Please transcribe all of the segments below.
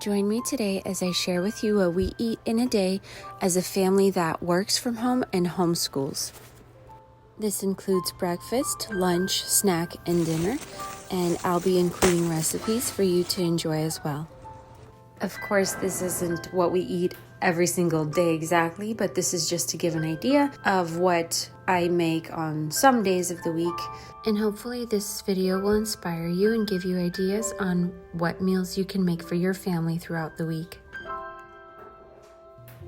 Join me today as I share with you what we eat in a day as a family that works from home and homeschools. This includes breakfast, lunch, snack, and dinner, and I'll be including recipes for you to enjoy as well. Of course, this isn't what we eat every single day exactly, but this is just to give an idea of what I make on some days of the week. And hopefully this video will inspire you and give you ideas on what meals you can make for your family throughout the week.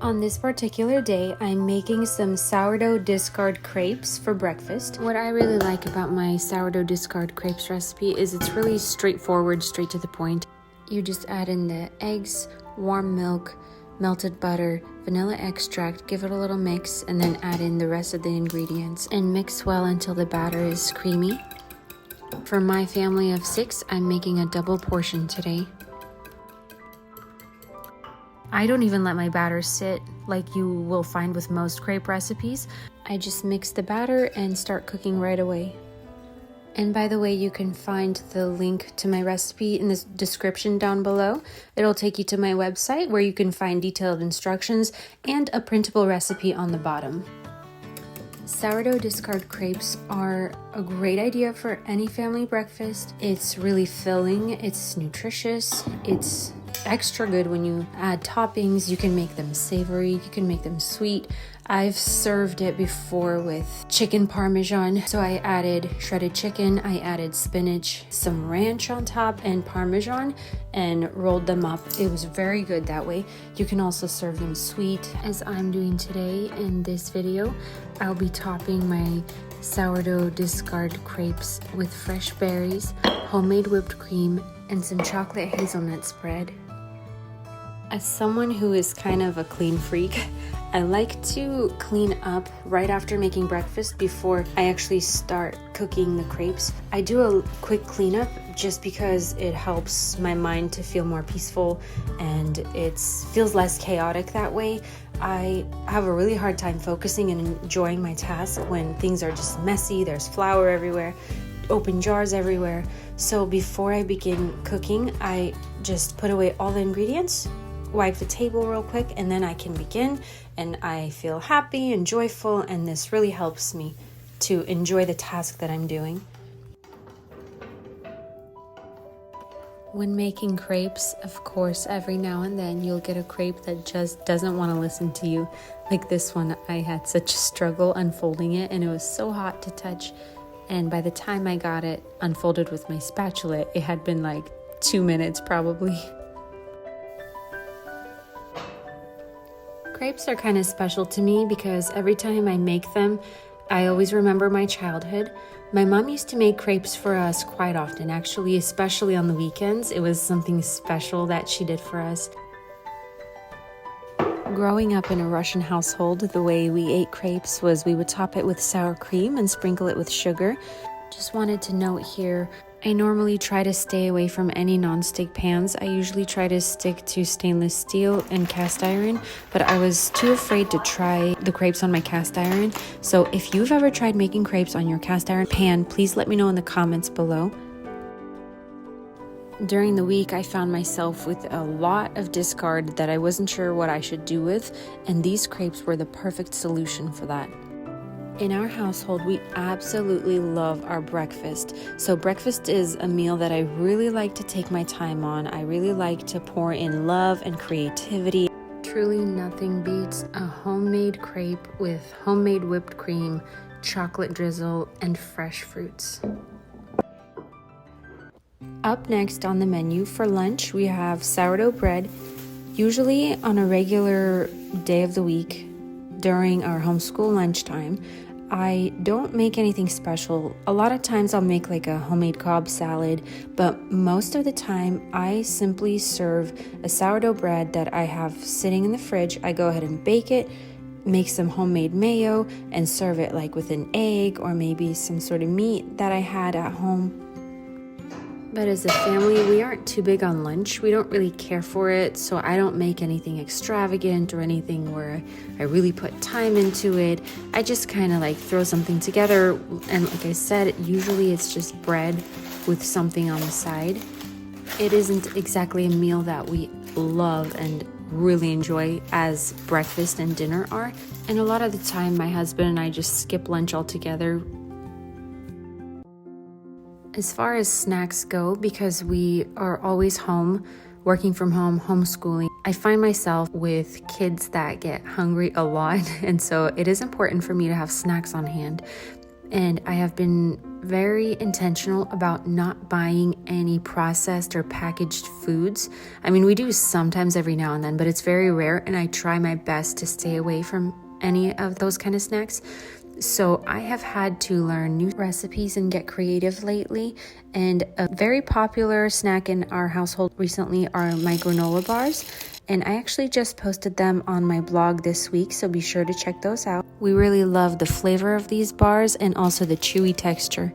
On this particular day, I'm making some sourdough discard crepes for breakfast. What I really like about my sourdough discard crepes recipe is it's really straightforward, straight to the point. You just add in the eggs, warm milk, melted butter, vanilla extract, give it a little mix, and then add in the rest of the ingredients and mix well until the batter is creamy. For my family of 6, I'm making a double portion today. I don't even let my batter sit like you will find with most crepe recipes. I just mix the batter and start cooking right away. And by the way, you can find the link to my recipe in the description down below. It'll take you to my website where you can find detailed instructions and a printable recipe on the bottom. Sourdough discard crepes are a great idea for any family breakfast. It's really filling, it's nutritious, it's extra good when you add toppings. You can make them savory, you can make them sweet. I've served it before with chicken parmesan. So I added shredded chicken, I added spinach, some ranch on top, and parmesan, and rolled them up. It was very good that way. You can also serve them sweet, as I'm doing today in this video. I'll be topping my sourdough discard crepes with fresh berries, homemade whipped cream, and some chocolate hazelnut spread. As someone who is kind of a clean freak, I like to clean up right after making breakfast before I actually start cooking the crepes. I do a quick cleanup just because it helps my mind to feel more peaceful and it feels less chaotic that way. I have a really hard time focusing and enjoying my task when things are just messy, there's flour everywhere, open jars everywhere. So before I begin cooking, I just put away all the ingredients, wipe the table real quick, and then I can begin, and I feel happy and joyful, and this really helps me to enjoy the task that I'm doing. When making crepes, of course, every now and then you'll get a crepe that just doesn't want to listen to you. Like this one, I had such a struggle unfolding it, and it was so hot to touch, and by the time I got it unfolded with my spatula, it had been like 2 minutes probably. Crepes are kind of special to me because every time I make them, I always remember my childhood. My mom used to make crepes for us quite often, actually, especially on the weekends. It was something special that she did for us. Growing up in a Russian household, the way we ate crepes was we would top it with sour cream and sprinkle it with sugar. Just wanted to note here, I normally try to stay away from any non-stick pans. I usually try to stick to stainless steel and cast iron, but I was too afraid to try the crepes on my cast iron. So if you've ever tried making crepes on your cast iron pan, please let me know in the comments below. During the week, I found myself with a lot of discard that I wasn't sure what I should do with, and these crepes were the perfect solution for that. In our household, we absolutely love our breakfast. So breakfast is a meal that I really like to take my time on. I really like to pour in love and creativity. Truly nothing beats a homemade crepe with homemade whipped cream, chocolate drizzle, and fresh fruits. Up next on the menu for lunch, we have sourdough bread. Usually on a regular day of the week during our homeschool lunchtime, I don't make anything special. A lot of times I'll make like a homemade Cobb salad, but most of the time I simply serve a sourdough bread that I have sitting in the fridge. I go ahead and bake it, make some homemade mayo, and serve it like with an egg or maybe some sort of meat that I had at home. But as a family, we aren't too big on lunch. We don't really care for it, so I don't make anything extravagant or anything where I really put time into it. I just kind of like throw something together, and like I said, usually it's just bread with something on the side. It isn't exactly a meal that we love and really enjoy as breakfast and dinner are. And a lot of the time, my husband and I just skip lunch altogether. As far as snacks go, because we are always home, working from home, homeschooling, I find myself with kids that get hungry a lot. And so it is important for me to have snacks on hand. And I have been very intentional about not buying any processed or packaged foods. I mean, we do sometimes every now and then, but it's very rare. And I try my best to stay away from any of those kind of snacks. So I have had to learn new recipes and get creative lately. And a very popular snack in our household recently are my granola bars. And I actually just posted them on my blog this week, so be sure to check those out. We really love the flavor of these bars and also the chewy texture.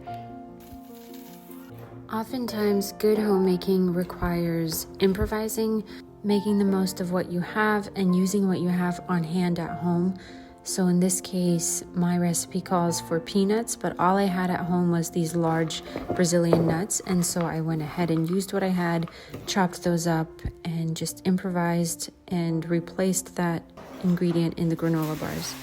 Oftentimes, good homemaking requires improvising, making the most of what you have, and using what you have on hand at home. So in this case, my recipe calls for peanuts, but all I had at home was these large Brazilian nuts. And so I went ahead and used what I had, chopped those up, and just improvised and replaced that ingredient in the granola bars.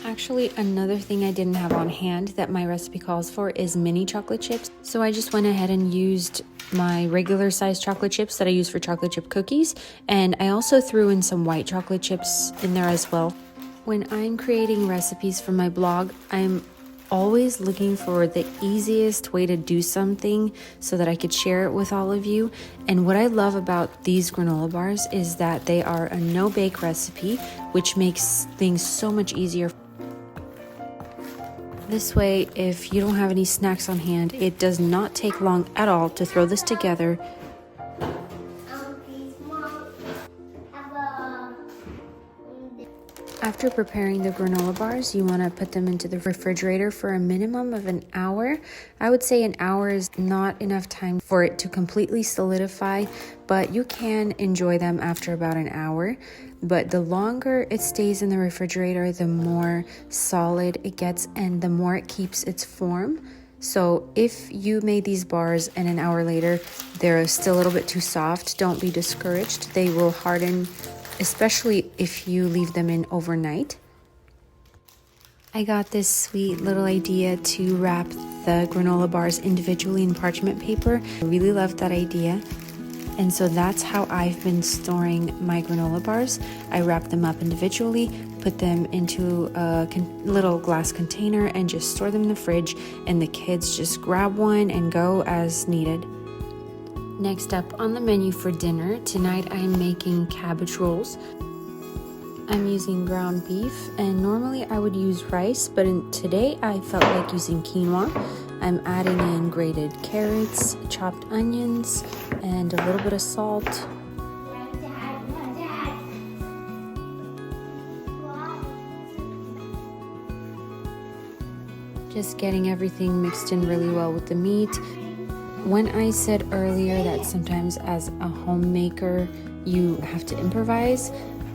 Actually, another thing I didn't have on hand that my recipe calls for is mini chocolate chips. So I just went ahead and used my regular size chocolate chips that I use for chocolate chip cookies. And I also threw in some white chocolate chips in there as well. When I'm creating recipes for my blog, I'm always looking for the easiest way to do something so that I could share it with all of you. And what I love about these granola bars is that they are a no-bake recipe, which makes things so much easier. This way, if you don't have any snacks on hand, it does not take long at all to throw this together. After preparing the granola bars, you want to put them into the refrigerator for a minimum of an hour. I would say an hour is not enough time for it to completely solidify, but you can enjoy them after about an hour. But the longer it stays in the refrigerator, the more solid it gets and the more it keeps its form. So if you made these bars and an hour later they're still a little bit too soft, don't be discouraged. They will harden, especially if you leave them in overnight. I got this sweet little idea to wrap the granola bars individually in parchment paper. I really love that idea. And so that's how I've been storing my granola bars. I wrap them up individually, put them into a little glass container and just store them in the fridge, and the kids just grab one and go as needed. Next up on the menu for dinner, tonight I'm making cabbage rolls. I'm using ground beef, and normally I would use rice, but today I felt like using quinoa. I'm adding in grated carrots, chopped onions, and a little bit of salt. Just getting everything mixed in really well with the meat. When I said earlier that sometimes as a homemaker you have to improvise,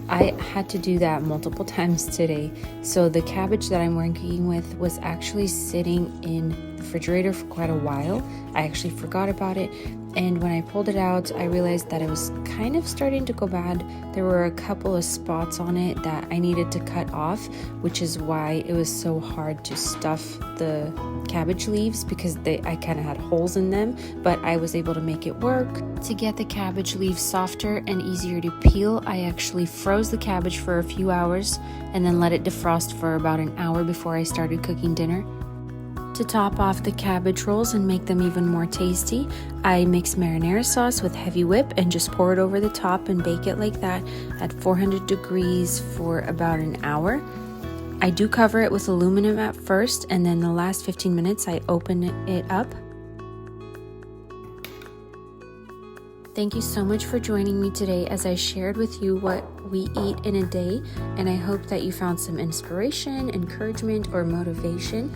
I had to do that multiple times today. So the cabbage that I'm working with was actually sitting in the refrigerator for quite a while. I actually forgot about it, and when I pulled it out, I realized that it was kind of starting to go bad. There were a couple of spots on it that I needed to cut off, which is why it was so hard to stuff the cabbage leaves, because I kind of had holes in them, but I was able to make it work. To get the cabbage leaves softer and easier to peel, I actually froze the cabbage for a few hours and then let it defrost for about an hour before I started cooking dinner. To top off the cabbage rolls and make them even more tasty, I mix marinara sauce with heavy whip and just pour it over the top and bake it like that at 400 degrees for about an hour. I do cover it with aluminum at first, and then the last 15 minutes I open it up. Thank you so much for joining me today as I shared with you what we eat in a day, and I hope that you found some inspiration, encouragement, or motivation.